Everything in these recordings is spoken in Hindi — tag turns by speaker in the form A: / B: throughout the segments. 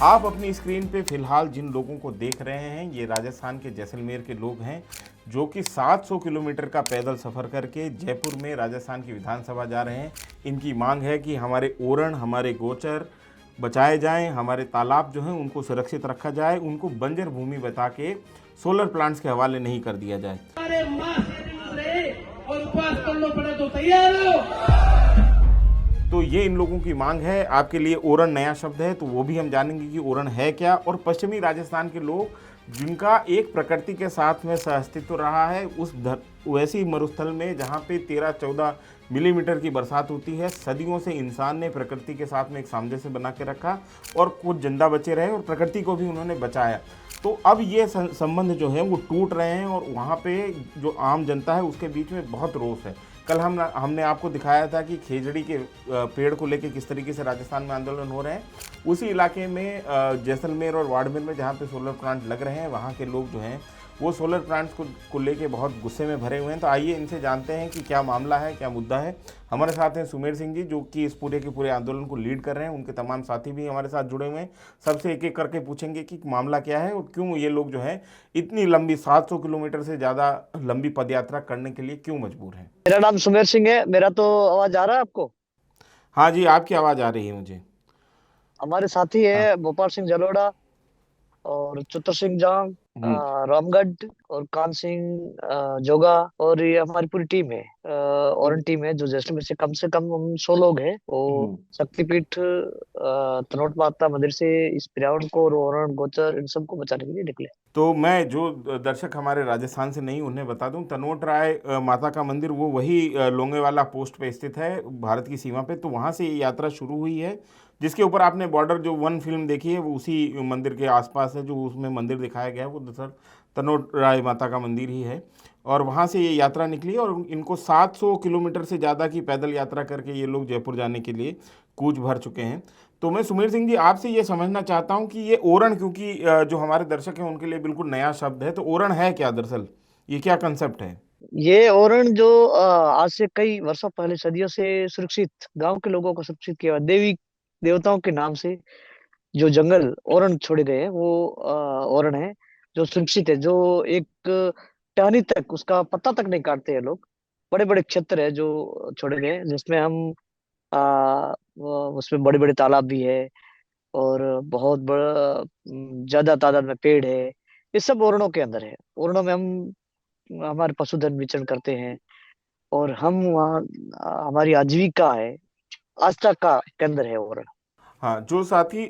A: आप अपनी स्क्रीन पे फिलहाल जिन लोगों को देख रहे हैं ये राजस्थान के जैसलमेर के लोग हैं जो कि 700 किलोमीटर का पैदल सफ़र करके जयपुर में राजस्थान की विधानसभा जा रहे हैं। इनकी मांग है कि हमारे ओरण, हमारे गोचर बचाए जाएं, हमारे तालाब जो हैं उनको सुरक्षित रखा जाए, उनको बंजर भूमि बता के सोलर प्लांट्स के हवाले नहीं कर दिया जाए। और उपवास करना पड़े तो तैयार हो। तो ये इन लोगों की मांग है। आपके लिए ओरण नया शब्द है तो वो भी हम जानेंगे कि ओरण है क्या। और पश्चिमी राजस्थान के लोग जिनका एक प्रकृति के साथ में सहअस्तित्व रहा है, उस वैसी मरुस्थल में जहाँ पे 13-14 मिलीमीटर की बरसात होती है, सदियों से इंसान ने प्रकृति के साथ में एक सामंजस्य बना के रखा और कुछ जिंदा बचे रहे और प्रकृति को भी उन्होंने बचाया। तो अब ये संबंध जो है वो टूट रहे हैं और वहाँ पे जो आम जनता है उसके बीच में बहुत रोष है। कल हमने आपको दिखाया था कि खेजड़ी के पेड़ को लेकर किस तरीके से राजस्थान में आंदोलन हो रहे हैं। उसी इलाके में जैसलमेर और बाड़मेर में जहाँ पे सोलर प्लांट लग रहे हैं, वहाँ के लोग जो हैं वो सोलर प्लांट्स को लेके बहुत गुस्से में भरे हुए हैं। तो आइए इनसे जानते हैं कि क्या मामला है, क्या मुद्दा है। हमारे साथ हैं सुमेर सिंह जी जो कि इस पूरे के पूरे आंदोलन को लीड कर रहे हैं। उनके तमाम साथी भी हमारे साथ जुड़े हुए हैं। सबसे एक एक करके पूछेंगे कि मामला क्या है और क्यों ये लोग जो है इतनी लंबी 700 किलोमीटर से ज़्यादा लंबी पदयात्रा करने के लिए क्यों मजबूर हैं।
B: मेरा नाम सुमेर सिंह है। मेरा तो आवाज आ रहा है आपको?
A: हाँ जी, आपकी आवाज़ आ रही है मुझे।
B: हमारे साथी
A: हाँ।
B: है भोपाल सिंह जलोड़ा और चतुर सिंह जांग,
A: हम्म।
B: रामगढ़ और कान सिंह जोगा। और ये हमारी पूरी टीम है, और टीम है जो जैसलमेर से कम हम 100 लोग हैं। वो
A: हम्म।
B: शक्तिपीठ तनोट माता मंदिर से इस पर्यावरण को, रोहरण गोचर इन सबको बचाने के लिए निकले।
A: तो मैं जो दर्शक हमारे राजस्थान से नहीं उन्हें बता दूं, तनोट राय माता का मंदिर वो वही लोंगेवाला पोस्ट पे स्थित है भारत की सीमा पे। तो वहाँ से ये यात्रा शुरू हुई है जिसके ऊपर आपने बॉर्डर जो वन फिल्म देखी है वो उसी मंदिर के आसपास है। जो उसमें मंदिर दिखाया गया है वो दरअसल तनोट राय माता का मंदिर ही है। और वहाँ से ये यात्रा निकली और इनको 700 किलोमीटर से ज़्यादा की पैदल यात्रा करके ये लोग जयपुर जाने के लिए कूच भर चुके हैं। तो मैं सुमेर सिंह जी आपसे ये समझना चाहता हूँ कि ये ओरण, क्योंकि जो हमारे दर्शक हैं उनके लिए बिल्कुल नया शब्द है, तो ओरण है क्या दरअसल, ये क्या कंसेप्ट है।
B: ये ओरण जो आज से कई वर्षों पहले, सदियों से सुरक्षित, गांव के लोगों को सुरक्षित किया देवी देवताओं के नाम से जो जंगल ओरण छोड़े गए हैं, वो ओरण है जो सुरक्षित है। जो एक टहनी तक उसका पत्ता तक नहीं काटते हैं लोग। बड़े बड़े क्षेत्र है जो छोड़े गए हैं, जिसमें हम उसमें बड़े बड़े तालाब भी है और बहुत बड़ा ज्यादा तादाद में पेड़ है। ये सब ओरणों के अंदर है। ओरणों में हम हमारे पशुधन विचरण करते हैं और हम वहाँ हमारी आजीविका है, आस्था का केंद्र है ओरण।
A: हाँ जो साथी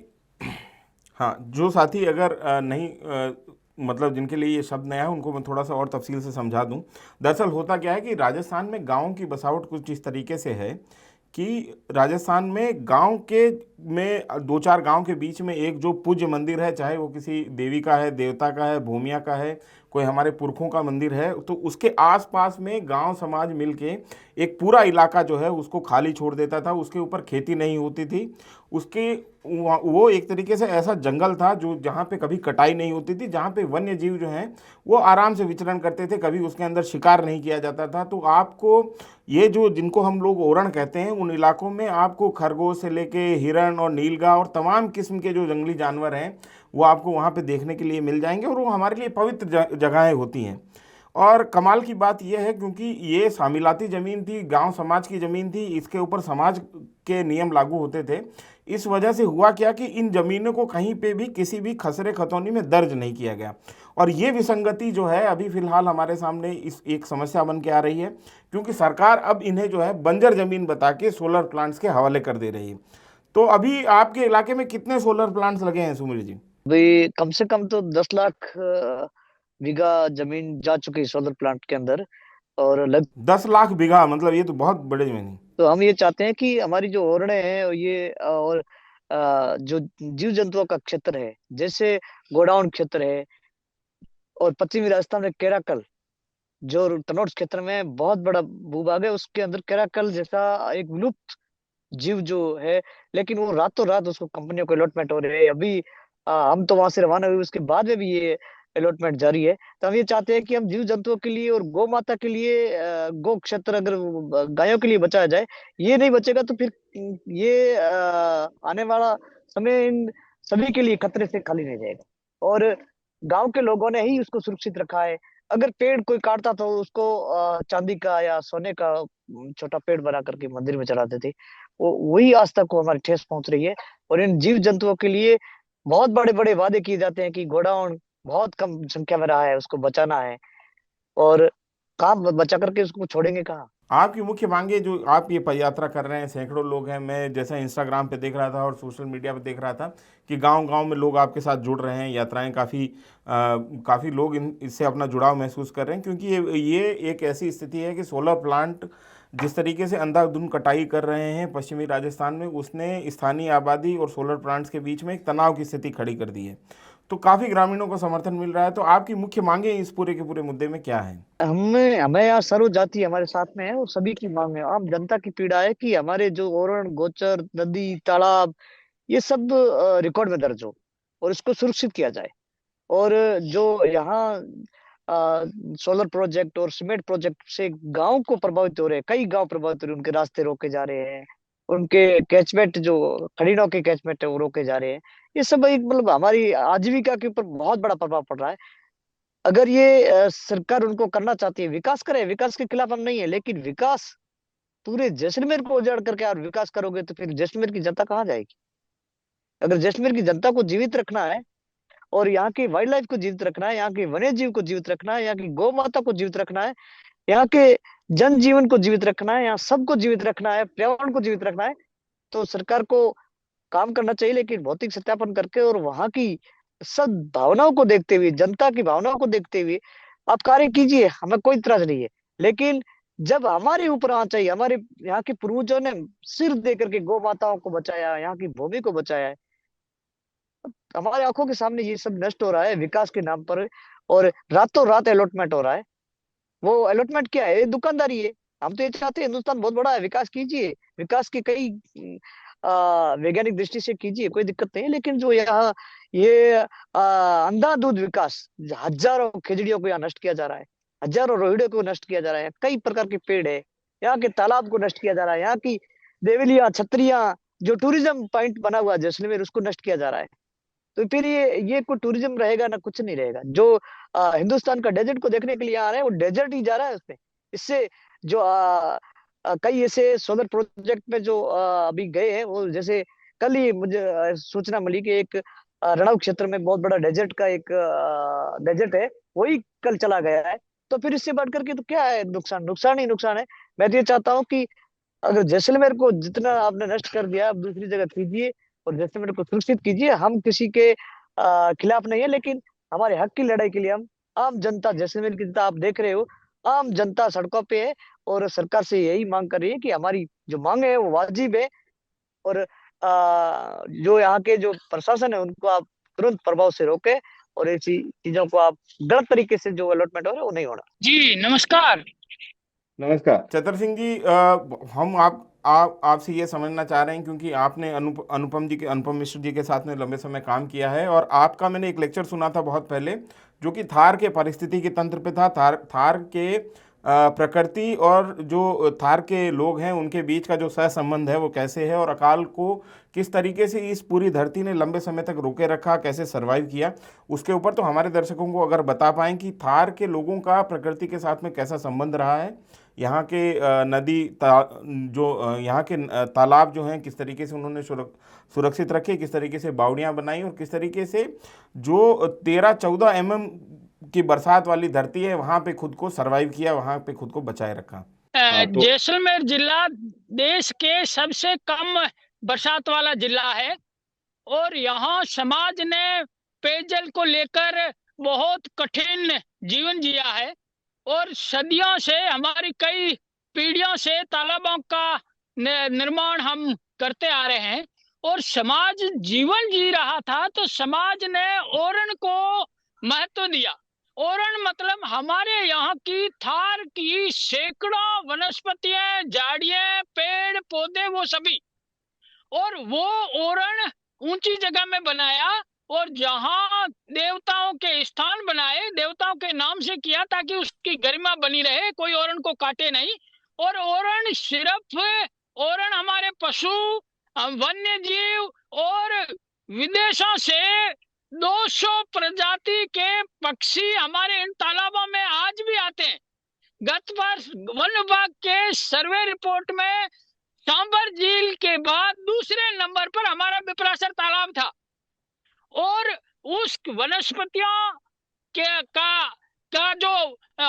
A: हाँ जो साथी अगर नहीं मतलब जिनके लिए ये शब्द नया है उनको मैं थोड़ा सा और तफसील से समझा दूं। दरअसल होता क्या है कि राजस्थान में गाँव की बसावट कुछ इस तरीके से है कि राजस्थान में गांव के में दो चार गांव के बीच में एक जो पूज्य मंदिर है, चाहे वो किसी देवी का है, देवता का है, भूमिया का है, कोई हमारे पुरखों का मंदिर है, तो उसके आसपास में गांव समाज मिलके एक पूरा इलाका जो है उसको खाली छोड़ देता था। उसके ऊपर खेती नहीं होती थी। उसके वो एक तरीके से ऐसा जंगल था जो जहाँ पे कभी कटाई नहीं होती थी, जहाँ पे वन्य जीव जो हैं वो आराम से विचरण करते थे, कभी उसके अंदर शिकार नहीं किया जाता था। तो आपको ये जो जिनको हम लोग ओरण कहते हैं उन इलाकों में आपको खरगोश से लेके हिरण और नीलगाय और तमाम किस्म के जो जंगली जानवर हैं वो आपको वहाँ पे देखने के लिए मिल जाएंगे और वो हमारे लिए पवित्र जगहें होती हैं। और कमाल की बात यह है क्योंकि ये सामिलाती ज़मीन थी, गांव समाज की ज़मीन थी, इसके ऊपर समाज के नियम लागू होते थे। इस वजह से हुआ क्या कि इन ज़मीनों को कहीं पे भी किसी भी खसरे खतौनी में दर्ज नहीं किया गया। और ये विसंगति जो है अभी फ़िलहाल हमारे सामने इस एक समस्या बन के आ रही है क्योंकि सरकार अब इन्हें जो है बंजर ज़मीन बता के सोलर प्लांट्स के हवाले कर दे रही है। तो अभी आपके इलाके में कितने सोलर प्लांट्स लगे हैं सुमिर जी।
B: भाई कम से कम तो 10 लाख बीघा जमीन जा चुकी है सोलर प्लांट के अंदर। और
A: 10 लाख बीघा, मतलब ये तो बहुत बड़े जमीन है।
B: तो हम ये चाहते हैं कि हमारी जो ओरणे हैं और ये और जो जीव जंतुओं का क्षेत्र है, जैसे गोडाउन क्षेत्र है, और पश्चिमी राजस्थान में केराकल जो तनोट क्षेत्र में बहुत बड़ा भूभाग है, उसके अंदर केराकल जैसा एक विलुप्त जीव जो है, लेकिन वो रातों रात उसको कंपनियों को अलॉटमेंट हो रहे हैं। अभी हम तो वहां से रवाना हुए, उसके बाद में भी ये अलॉटमेंट जारी है। तो हम ये चाहते हैं कि हम जीव जंतुओं के लिए और गौ माता के लिए, गौ क्षेत्र अगर गायों के लिए बचाया जाए, ये नहीं बचेगा तो फिर ये आने वाला समय इन सभी के लिए खतरे से खाली नहीं रहेगा। और गांव के लोगों ने ही उसको सुरक्षित रखा है। अगर पेड़ कोई काटता तो उसको चांदी का या सोने का छोटा पेड़ बना करके मंदिर में चढ़ाते थे। वो वही आज तक को हमारी ठेस पहुंच रही है। और इन जीव जंतुओं के लिए बहुत बड़े बड़े वादे किए जाते हैं कि गोडाउन बहुत कम संख्या में रहा है, उसको बचाना है। और कहाँ बचा करके उसको छोड़ेंगे कहाँ।
A: आपकी मुख्य मांगे जो आप ये पद यात्रा कर रहे हैं, सैकड़ों लोग हैं, मैं जैसा इंस्टाग्राम पे देख रहा था और सोशल मीडिया पे देख रहा था कि गांव-गांव में लोग आपके साथ जुड़ रहे हैं, यात्राएं काफ़ी लोग इन इससे अपना जुड़ाव महसूस कर रहे हैं, क्योंकि ये एक ऐसी स्थिति है कि सोलर प्लांट जिस तरीके से अंधाधुंध कटाई कर रहे हैं पश्चिमी राजस्थान में, उसने स्थानीय आबादी और सोलर प्लांट्स के बीच में एक तनाव की स्थिति खड़ी कर दी है। तो काफ़ी ग्रामीणों को समर्थन मिल रहा है। तो आपकी मुख्य मांगे इस पूरे के पूरे मुद्दे में क्या है?
B: हमें हमें यहाँ सर्व जाति हमारे साथ में है और सभी की मांग है। आम जनता की पीड़ा है कि हमारे जो ओरण गोचर नदी तालाब ये सब रिकॉर्ड में दर्ज हो और इसको सुरक्षित किया जाए। और जो यहाँ सोलर प्रोजेक्ट और सीमेंट प्रोजेक्ट से गांव को प्रभावित हो रहे हैं, कई गांव प्रभावित हो रहे हैं, उनके रास्ते रोके जा रहे हैं, उनके कैचमेंट जो खड़ीनों के कैचमेंट है वो रोके जा रहे हैं। ये सब एक मतलब हमारी आजीविका के ऊपर बहुत बड़ा प्रभाव पड़ रहा है। अगर ये सरकार उनको करना चाहती है, विकास करे, विकास के खिलाफ हम नहीं है, लेकिन विकास पूरे जैसलमेर को उजाड़ करके और विकास करोगे तो फिर जैसलमेर की जनता कहाँ जाएगी। अगर जैसलमेर की जनता को जीवित रखना है और यहाँ की वाइल्ड लाइफ को जीवित रखना है, यहाँ के वन्य जीव को जीवित रखना है, यहाँ की गौ माता को जीवित रखना है, यहाँ के जन जीवन को जीवित रखना है, यहाँ सबको जीवित रखना है, पर्यावरण को जीवित रखना है, तो सरकार को काम करना चाहिए, लेकिन भौतिक सत्यापन करके और वहां की सब भावनाओं को देखते हुए, जनता की भावनाओं को देखते हुए आप कार्य कीजिए, हमें कोई इतराज नहीं है। लेकिन जब हमारे ऊपर आना चाहिए, हमारे यहाँ के पूर्वजों ने सिर दे करके गौ माताओं को बचाया, यहाँ की भूमि को बचाया है, हमारे आंखों के सामने ये सब नष्ट हो रहा है विकास के नाम पर। और रातों रात अलॉटमेंट हो रहा है। वो अलॉटमेंट क्या है? ये दुकानदारी है। हम तो ये चाहते हैं हिंदुस्तान बहुत बड़ा है, विकास कीजिए, विकास की कई वैज्ञानिक दृष्टि से कीजिए, कोई दिक्कत नहीं है। लेकिन जो यहाँ ये अंधाधुंध विकास, हजारों खिजड़ियों को यहाँ नष्ट किया जा रहा है, हजारों रोहिड़ियों को नष्ट किया जा रहा है, कई प्रकार के पेड़ है, यहाँ के तालाब को नष्ट किया जा रहा है, यहाँ की देवलियां छतरियां जो टूरिज्म पॉइंट बना हुआ है जैसलमेर, उसको नष्ट किया जा रहा है। तो फिर ये कोई टूरिज्म रहेगा ना, कुछ नहीं रहेगा। जो हिंदुस्तान का डेजर्ट को देखने के लिए आ रहे हैं वो डेजर्ट ही जा रहा है उसमें। इससे जो कई ऐसे सोलर प्रोजेक्ट में जो अभी गए हैं, वो जैसे कल ही मुझे सूचना मिली कि एक रणव क्षेत्र में बहुत बड़ा डेजर्ट का एक डेजर्ट है, वही कल चला गया है। तो फिर इससे बढ़ करके तो क्या है? नुकसान नुकसान ही नुकसान है। मैं तो ये चाहता हूँ कि अगर जैसलमेर को जितना आपने नष्ट कर दिया, आप दूसरी जगह कीजिए और जैसलमेर को सुरक्षित कीजिए। हम किसी के खिलाफ नहीं है, लेकिन हमारे हक की लड़ाई के लिए हम आम जनता, जैसलमेर की जनता आप देख रहे हो, आम जनता सड़कों पे है और सरकार से यही मांग कर रही है कि हमारी जो मांग है वो वाजिब है। और जो यहाँ के जो प्रशासन है उनको आप तुरंत प्रभाव से रोके और ऐसी चीजों को आप गलत तरीके से जो अलॉटमेंट हो रहा है वो नहीं होना।
C: जी नमस्कार।
A: नमस्कार चतर सिंह जी, हम आप आपसे ये समझना चाह रहे हैं क्योंकि आपने अनुपम मिश्र जी के साथ में लंबे समय काम किया है, और आपका मैंने एक लेक्चर सुना था बहुत पहले जो कि थार के पारिस्थितिकी के तंत्र पे था। थार के प्रकृति और जो थार के लोग हैं उनके बीच का जो सहसंबंध है वो कैसे है, और अकाल को किस तरीके से इस पूरी धरती ने लंबे समय तक रोके रखा, कैसे सरवाइव किया, उसके ऊपर तो हमारे दर्शकों को अगर बता पाएं कि थार के लोगों का प्रकृति के साथ में कैसा संबंध रहा है, यहाँ के यहाँ के तालाब जो हैं किस तरीके से उन्होंने सुरक्षित रखे, किस तरीके से बावड़ियाँ बनाई, और किस तरीके से जो 13-14 mm की बरसात वाली धरती है वहाँ पे खुद को सरवाइव किया, वहाँ पे खुद को बचाए रखा। हाँ, तो
C: जैसलमेर जिला देश के सबसे कम बरसात वाला जिला है और यहाँ समाज ने पेयजल को लेकर बहुत कठिन जीवन जिया है और सदियों से हमारी कई पीढ़ियों से तालाबों का निर्माण हम करते आ रहे हैं और समाज जीवन जी रहा था तो समाज ने ओरण को महत्व दिया। ओरण मतलब हमारे यहाँ की थार की सैकड़ों वनस्पतियां, झाड़ियां, पेड़ पौधे वो सभी, और वो ओरण ऊंची जगह में बनाया और जहां देवताओं के स्थान बनाए, देवताओं के नाम से किया ताकि उसकी गरिमा बनी रहे, कोई ओरण को काटे नहीं। और ओरण सिर्फ ओरण हमारे पशु, वन्य जीव और विदेशों से 200 प्रजाति के पक्षी हमारे इन तालाबों में आज भी आते हैं। गत वर्ष वन विभाग के सर्वे रिपोर्ट में सांबर झील के बाद दूसरे नंबर पर हमारा बिपरासर तालाब था, और उस वनस्पतियों के का जो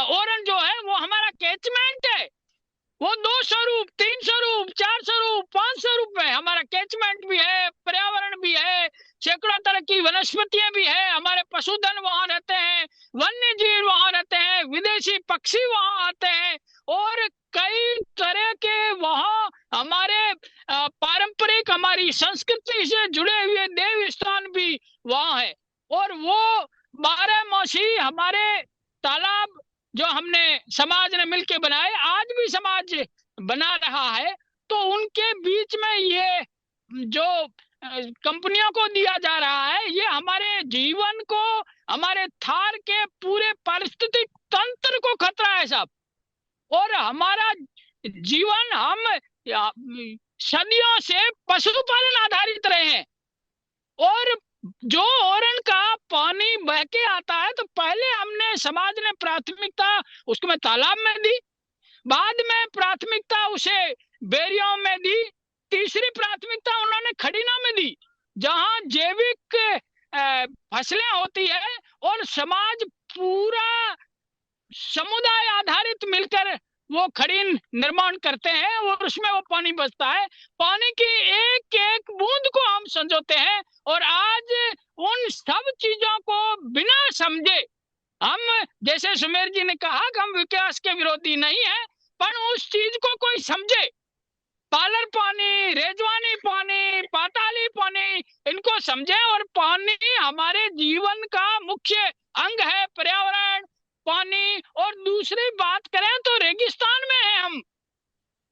C: ओरन जो है वो हमारा कैचमेंट है। वो 200 रूप, 300 रूप, 400 रूप, 500 रूप में हमारा कैचमेंट भी है, पर्यावरण भी है, सैकड़ों तरह की वनस्पतियां भी है, हमारे पशुधन वहां रहते हैं, वन्य जीव वहां रहते हैं, विदेशी पक्षी वहां आते हैं, और कई तरह के वहां हमारे पारंपरिक हमारी संस्कृति से जुड़े हुए देव स्थान भी वहां है। और वो 12 हमारे तालाब जो हमने समाज ने मिलकर बनाए, आज भी समाज बना रहा है, तो उनके बीच में ये जो कंपनियों को दिया जा रहा है, ये हमारे जीवन को, हमारे थार के पूरे पारिस्थितिक तंत्र को खतरा है साहब। और हमारा जीवन, हम सदियों से पशुपालन आधारित रहे हैं, और जो ओरन का पानी बह के आता है तो पहले हमने समाज ने प्राथमिकता उसको में तालाब में दी, बाद में प्राथमिकता उसे बेरियों में दी, तीसरी प्राथमिकता उन्होंने खड़ीना में दी, जहां जैविक फसलें होती है और समाज पूरा समुदाय आधारित मिलकर वो खड़ीन निर्माण करते हैं, और उसमें वो पानी बचता है। पानी की एक एक बूंद को हम संजोते हैं, और आज उन सब चीजों को बिना समझे हम, जैसे सुमेर जी ने कहा कि हम विकास के विरोधी नहीं है, पर उस चीज को कोई समझे, पालर पानी, रेजवानी पानी, पाताली पानी, इनको समझे। और पानी हमारे जीवन का मुख्य अंग है, पर्यावरण, पानी। और दूसरी बात करें तो रेगिस्तान में है हम,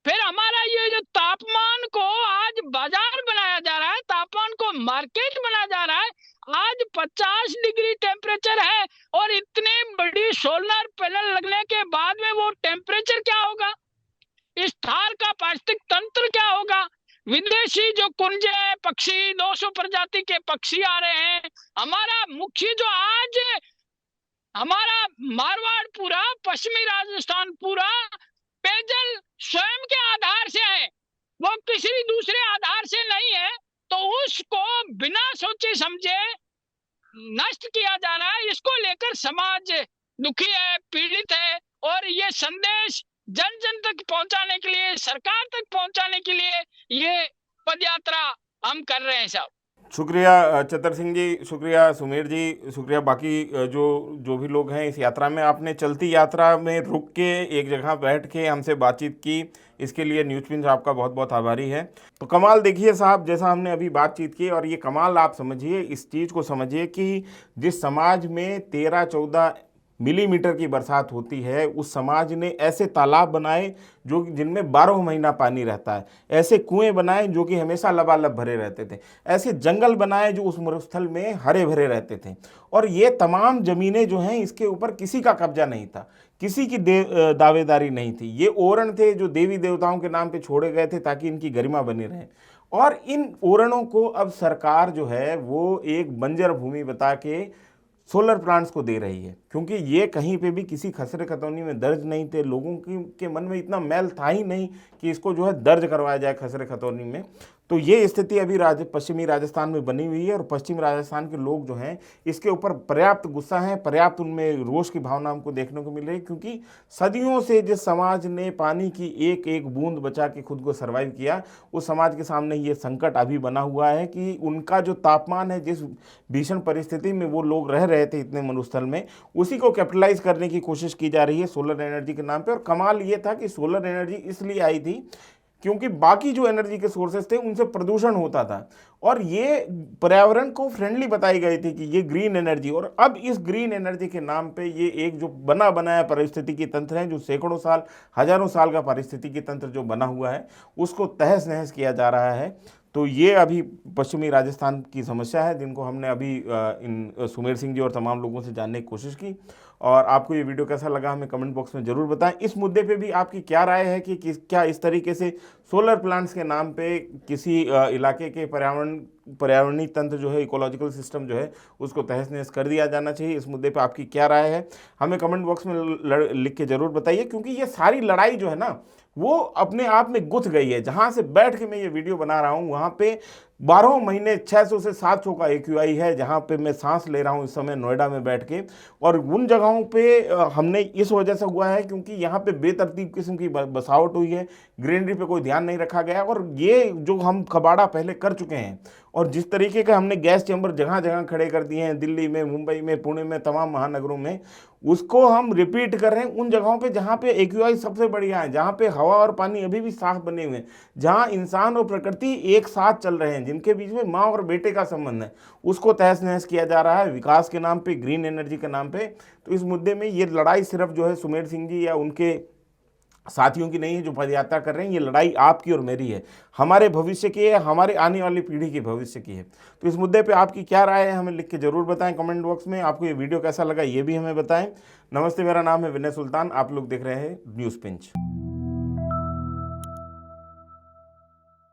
C: फिर हमारा ये जो तापमान को आज बाजार बनाया जा रहा है, तापमान को मार्केट बनाया जा रहा है, आज 50 डिग्री टेम्परेचर है, और इतनी बड़ी सोलर पैनल लगने के बाद में वो टेम्परेचर क्या होगा, इस थार का पारिस्थितिक तंत्र क्या होगा। विदेशी जो कुंजे पक्षी, 200 प्रजाति के पक्षी आ रहे हैं, हमारा मुख्य जो आज हमारा मारवाड़ पूरा, पश्चिमी राजस्थान पूरा पेयजल स्वयं के आधार से है, वो किसी दूसरे आधार से नहीं है, तो उसको बिना सोचे समझे नष्ट किया जा रहा है। इसको लेकर समाज दुखी है, पीड़ित है, और ये संदेश जन जन तक पहुंचाने के लिए, सरकार तक पहुंचाने के लिए ये पदयात्रा हम कर रहे हैं साहब।
A: शुक्रिया चतर सिंह जी, शुक्रिया सुमेर जी, शुक्रिया बाकी जो भी लोग हैं इस यात्रा में। आपने चलती यात्रा में रुक के एक जगह बैठ के हमसे बातचीत की, इसके लिए न्यूज़ पिंच आपका बहुत बहुत आभारी है। तो कमाल देखिए साहब, जैसा हमने अभी बातचीत की, और ये कमाल आप समझिए, इस चीज़ को समझिए कि जिस समाज में 13-14 मिलीमीटर की बरसात होती है, उस समाज ने ऐसे तालाब बनाए जो जिनमें 12 महीना पानी रहता है, ऐसे कुएं बनाए जो कि हमेशा लबालब भरे रहते थे, ऐसे जंगल बनाए जो उस मरुस्थल में हरे भरे रहते थे, और ये तमाम ज़मीनें जो हैं इसके ऊपर किसी का कब्जा नहीं था, किसी की दावेदारी नहीं थी। ये ओरण थे जो देवी देवताओं के नाम पे छोड़े गए थे ताकि इनकी गरिमा बनी रहे, और इन ओरणों को अब सरकार जो है वो एक बंजर भूमि बता के सोलर प्लांट्स को दे रही है, क्योंकि ये कहीं पे भी किसी खसरे खतौनी में दर्ज नहीं थे। लोगों के मन में इतना मैल था ही नहीं कि इसको जो है दर्ज करवाया जाए खसरे खतौनी में। तो ये स्थिति अभी पश्चिमी राजस्थान में बनी हुई है, और पश्चिम राजस्थान के लोग जो हैं इसके ऊपर पर्याप्त गुस्सा है, पर्याप्त उनमें रोष की भावना हमको देखने को मिल रही है, क्योंकि सदियों से जिस समाज ने पानी की एक एक बूंद बचा के खुद को सर्वाइव किया, उस समाज के सामने ये संकट अभी बना हुआ है कि उनका जो तापमान है, जिस भीषण परिस्थिति में वो लोग रह रहे थे इतने मरुस्थल में, उसी को कैपिटलाइज करने की कोशिश की जा रही है सोलर एनर्जी के नाम पे। और कमाल ये था कि सोलर एनर्जी इसलिए आई थी क्योंकि बाकी जो एनर्जी के सोर्सेस थे उनसे प्रदूषण होता था, और ये पर्यावरण को फ्रेंडली बताई गई थी कि ये ग्रीन एनर्जी। और अब इस ग्रीन एनर्जी के नाम पे ये एक जो बना बनाया पारिस्थितिकी तंत्र है, जो सैकड़ों साल, हजारों साल का पारिस्थितिकी तंत्र जो बना हुआ है, उसको तहस नहस किया जा रहा है। तो ये अभी पश्चिमी राजस्थान की समस्या है, जिनको हमने अभी इन सुमेर सिंह जी और तमाम लोगों से जानने की कोशिश की। और आपको ये वीडियो कैसा लगा हमें कमेंट बॉक्स में ज़रूर बताएं। इस मुद्दे पे भी आपकी क्या राय है कि क्या इस तरीके से सोलर प्लांट्स के नाम पे किसी इलाके के पर्यावरण पर्यावरणीय तंत्र जो है, इकोलॉजिकल सिस्टम जो है, उसको तहस नहस कर दिया जाना चाहिए। इस मुद्दे पे आपकी क्या राय है, हमें कमेंट बॉक्स में लिख के ज़रूर बताइए, क्योंकि ये सारी लड़ाई जो है ना वो अपने आप में गुथ गई है। जहाँ से बैठ के मैं ये वीडियो बना रहा हूँ वहाँ पे 12 महीने 600 से 700 का AQI है, जहाँ पे मैं सांस ले रहा हूँ इस समय नोएडा में बैठ के। और उन जगहों पे हमने इस वजह से हुआ है क्योंकि यहाँ पे बेतरतीब किस्म की बसावट हुई है, ग्रीनरी पे कोई ध्यान नहीं रखा गया। और ये जो हम कबाड़ा पहले कर चुके हैं और जिस तरीके का हमने गैस चैम्बर जगह जगह खड़े कर दिए हैं, दिल्ली में, मुंबई में, पुणे में, तमाम महानगरों में, उसको हम रिपीट कर रहे हैं उन जगहों पे जहाँ पे AQI सबसे बढ़िया है, जहाँ पे हवा और पानी अभी भी साफ बने हुए हैं, जहाँ इंसान और प्रकृति एक साथ चल रहे हैं, जिनके बीच में माँ और बेटे का संबंध है, उसको तहस नहस किया जा रहा है विकास के नाम पे, ग्रीन एनर्जी के नाम पे। तो इस मुद्दे में ये लड़ाई सिर्फ जो है सुमेर सिंह जी या उनके साथियों की नहीं है जो पदयात्रा कर रहे हैं, ये लड़ाई आपकी और मेरी है, हमारे भविष्य की है, हमारे आने वाली पीढ़ी के भविष्य की है। तो इस मुद्दे पे आपकी क्या राय है हमें लिख के ज़रूर बताएं कमेंट बॉक्स में। आपको ये वीडियो कैसा लगा ये भी हमें बताएं। नमस्ते, मेरा नाम है विनय सुल्तान, आप लोग देख रहे हैं न्यूज़ पिंच।